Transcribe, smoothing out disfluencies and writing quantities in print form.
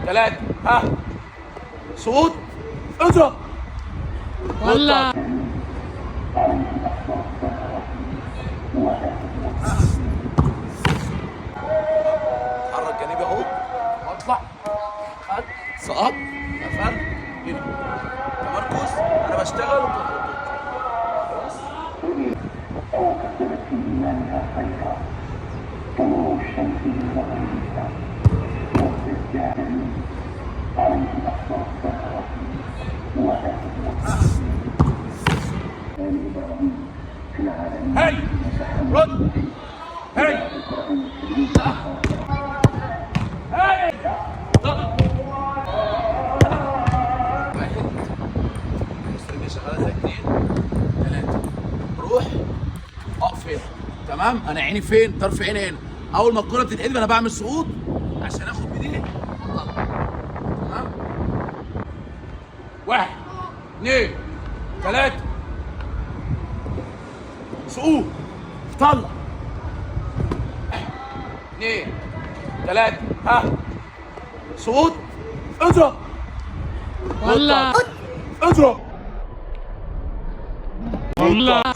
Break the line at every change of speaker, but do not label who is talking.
ثلاثة، ها صوت، اضرب.
ولا
اتحرك جانبي اهو واطلع، خد سقط، قفل هنا، تمركز، انا بشتغل وانت خلاص. هاي رد، هاي هاي ضغط. واحد، استنى شغاله زي اتنين، ثلاثة، روح اقف هنا. تمام، انا عيني فين؟ طرف عيني هنا. اول ما الكرة بتتحدف انا بعمل سقوط عشان اخد بايدي. تمام، واحد، اثنين، ثلاثة، سقوط، طلع، اثنين، ثلاثة، ها سقوط، اضرب.
ولا
اضرب.
ولا